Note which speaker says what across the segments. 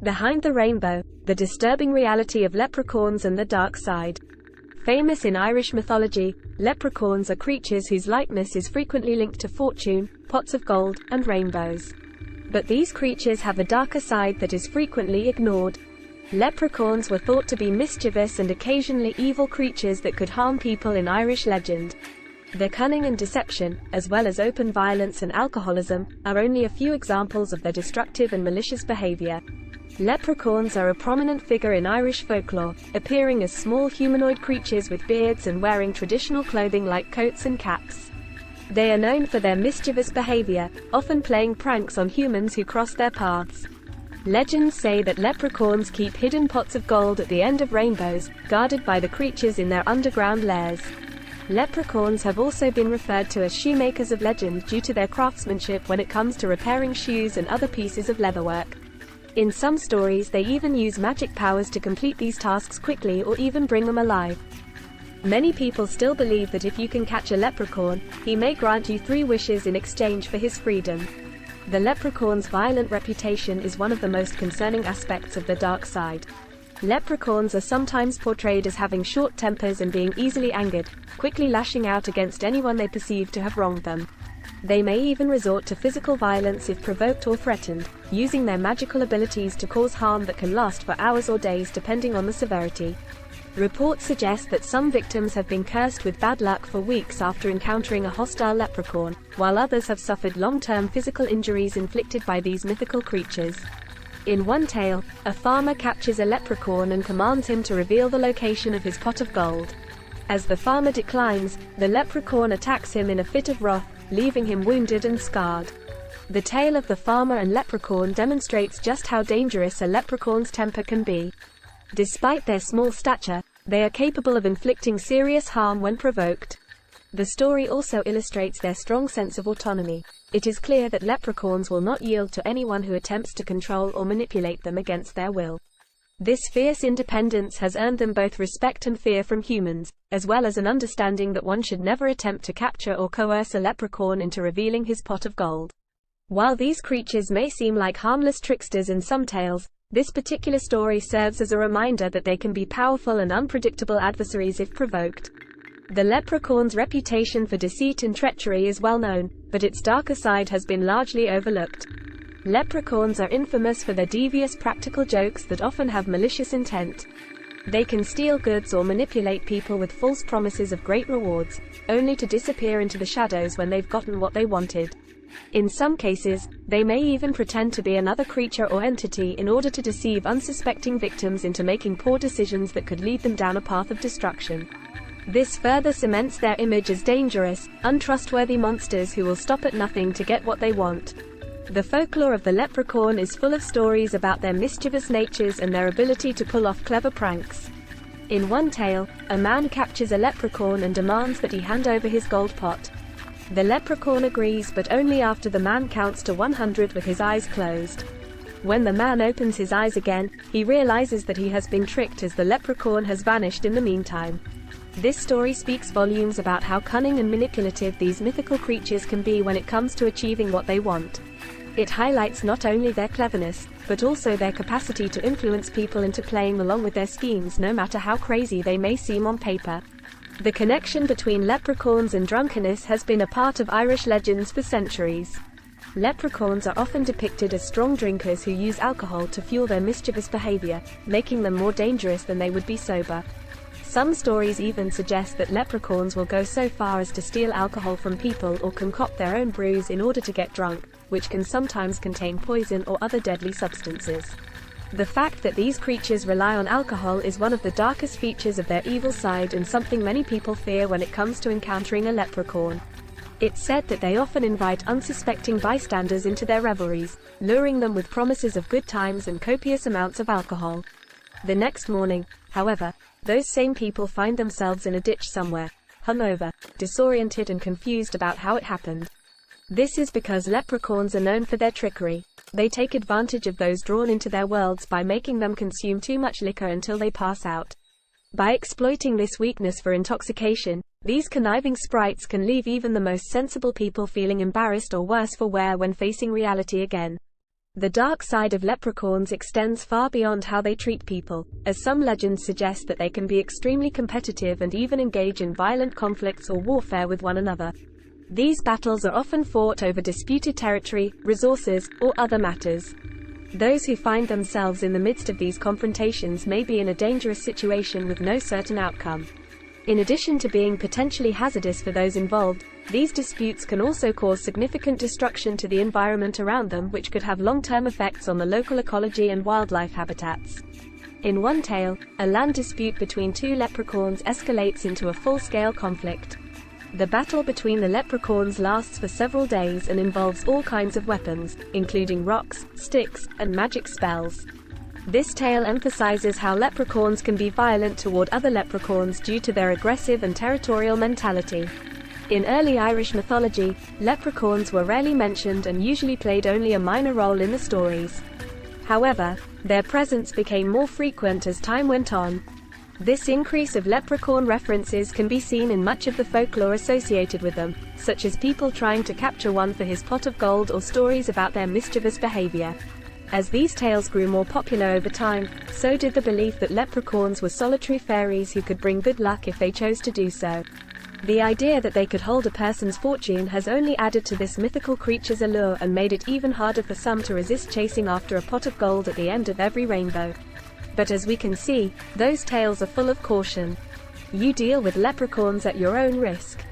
Speaker 1: Behind the Rainbow, the disturbing reality of leprechauns and the dark side. Famous in Irish mythology, leprechauns are creatures whose likeness is frequently linked to fortune, pots of gold, and rainbows. But these creatures have a darker side that is frequently ignored. Leprechauns were thought to be mischievous and occasionally evil creatures that could harm people in Irish legend. Their cunning and deception, as well as open violence and alcoholism, are only a few examples of their destructive and malicious behavior. Leprechauns are a prominent figure in Irish folklore, appearing as small humanoid creatures with beards and wearing traditional clothing like coats and caps. They are known for their mischievous behavior, often playing pranks on humans who cross their paths. Legends say that leprechauns keep hidden pots of gold at the end of rainbows, guarded by the creatures in their underground lairs. Leprechauns have also been referred to as shoemakers of legend due to their craftsmanship when it comes to repairing shoes and other pieces of leatherwork. In some stories they even use magic powers to complete these tasks quickly or even bring them alive. Many people still believe that if you can catch a leprechaun, he may grant you 3 wishes in exchange for his freedom. The leprechaun's violent reputation is one of the most concerning aspects of the dark side. Leprechauns are sometimes portrayed as having short tempers and being easily angered, quickly lashing out against anyone they perceive to have wronged them. They may even resort to physical violence if provoked or threatened, using their magical abilities to cause harm that can last for hours or days depending on the severity. Reports suggest that some victims have been cursed with bad luck for weeks after encountering a hostile leprechaun, while others have suffered long-term physical injuries inflicted by these mythical creatures. In one tale, a farmer captures a leprechaun and commands him to reveal the location of his pot of gold. As the farmer declines, the leprechaun attacks him in a fit of wrath, leaving him wounded and scarred. The tale of the farmer and leprechaun demonstrates just how dangerous a leprechaun's temper can be. Despite their small stature, they are capable of inflicting serious harm when provoked. The story also illustrates their strong sense of autonomy. It is clear that leprechauns will not yield to anyone who attempts to control or manipulate them against their will. This fierce independence has earned them both respect and fear from humans, as well as an understanding that one should never attempt to capture or coerce a leprechaun into revealing his pot of gold. While these creatures may seem like harmless tricksters in some tales, this particular story serves as a reminder that they can be powerful and unpredictable adversaries if provoked. The leprechaun's reputation for deceit and treachery is well known, but its darker side has been largely overlooked. Leprechauns are infamous for their devious practical jokes that often have malicious intent. They can steal goods or manipulate people with false promises of great rewards, only to disappear into the shadows when they've gotten what they wanted. In some cases, they may even pretend to be another creature or entity in order to deceive unsuspecting victims into making poor decisions that could lead them down a path of destruction. This further cements their image as dangerous, untrustworthy monsters who will stop at nothing to get what they want. The folklore of the leprechaun is full of stories about their mischievous natures and their ability to pull off clever pranks. In one tale, a man captures a leprechaun and demands that he hand over his gold pot. The leprechaun agrees, but only after the man counts to 100 with his eyes closed. When the man opens his eyes again, he realizes that he has been tricked as the leprechaun has vanished in the meantime. This story speaks volumes about how cunning and manipulative these mythical creatures can be when it comes to achieving what they want. It highlights not only their cleverness, but also their capacity to influence people into playing along with their schemes no matter how crazy they may seem on paper. The connection between leprechauns and drunkenness has been a part of Irish legends for centuries. Leprechauns are often depicted as strong drinkers who use alcohol to fuel their mischievous behavior, making them more dangerous than they would be sober. Some stories even suggest that leprechauns will go so far as to steal alcohol from people or concoct their own brews in order to get drunk, which can sometimes contain poison or other deadly substances. The fact that these creatures rely on alcohol is one of the darkest features of their evil side and something many people fear when it comes to encountering a leprechaun. It's said that they often invite unsuspecting bystanders into their revelries, luring them with promises of good times and copious amounts of alcohol. The next morning, however, those same people find themselves in a ditch somewhere, hungover, disoriented and confused about how it happened. This is because leprechauns are known for their trickery. They take advantage of those drawn into their worlds by making them consume too much liquor until they pass out. By exploiting this weakness for intoxication, these conniving sprites can leave even the most sensible people feeling embarrassed or worse for wear when facing reality again. The dark side of leprechauns extends far beyond how they treat people, as some legends suggest that they can be extremely competitive and even engage in violent conflicts or warfare with one another. These battles are often fought over disputed territory, resources, or other matters. Those who find themselves in the midst of these confrontations may be in a dangerous situation with no certain outcome. In addition to being potentially hazardous for those involved, these disputes can also cause significant destruction to the environment around them, which could have long-term effects on the local ecology and wildlife habitats. In one tale, a land dispute between two leprechauns escalates into a full-scale conflict. The battle between the leprechauns lasts for several days and involves all kinds of weapons, including rocks, sticks, and magic spells. This tale emphasizes how leprechauns can be violent toward other leprechauns due to their aggressive and territorial mentality. In early Irish mythology, leprechauns were rarely mentioned and usually played only a minor role in the stories. However, their presence became more frequent as time went on. This increase of leprechaun references can be seen in much of the folklore associated with them, such as people trying to capture one for his pot of gold or stories about their mischievous behavior. As these tales grew more popular over time, so did the belief that leprechauns were solitary fairies who could bring good luck if they chose to do so. The idea that they could hold a person's fortune has only added to this mythical creature's allure and made it even harder for some to resist chasing after a pot of gold at the end of every rainbow. But as we can see, those tales are full of caution. You deal with leprechauns at your own risk.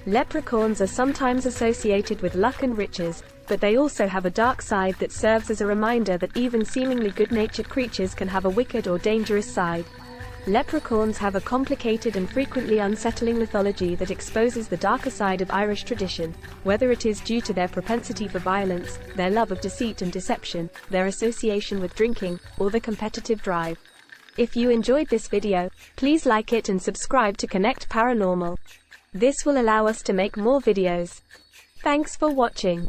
Speaker 1: Leprechauns are sometimes associated with luck and riches, but they also have a dark side that serves as a reminder that even seemingly good-natured creatures can have a wicked or dangerous side. Leprechauns have a complicated and frequently unsettling mythology that exposes the darker side of Irish tradition, whether it is due to their propensity for violence, their love of deceit and deception, their association with drinking, or the competitive drive. If you enjoyed this video, please like it and subscribe to Connect Paranormal. This will allow us to make more videos. Thanks for watching.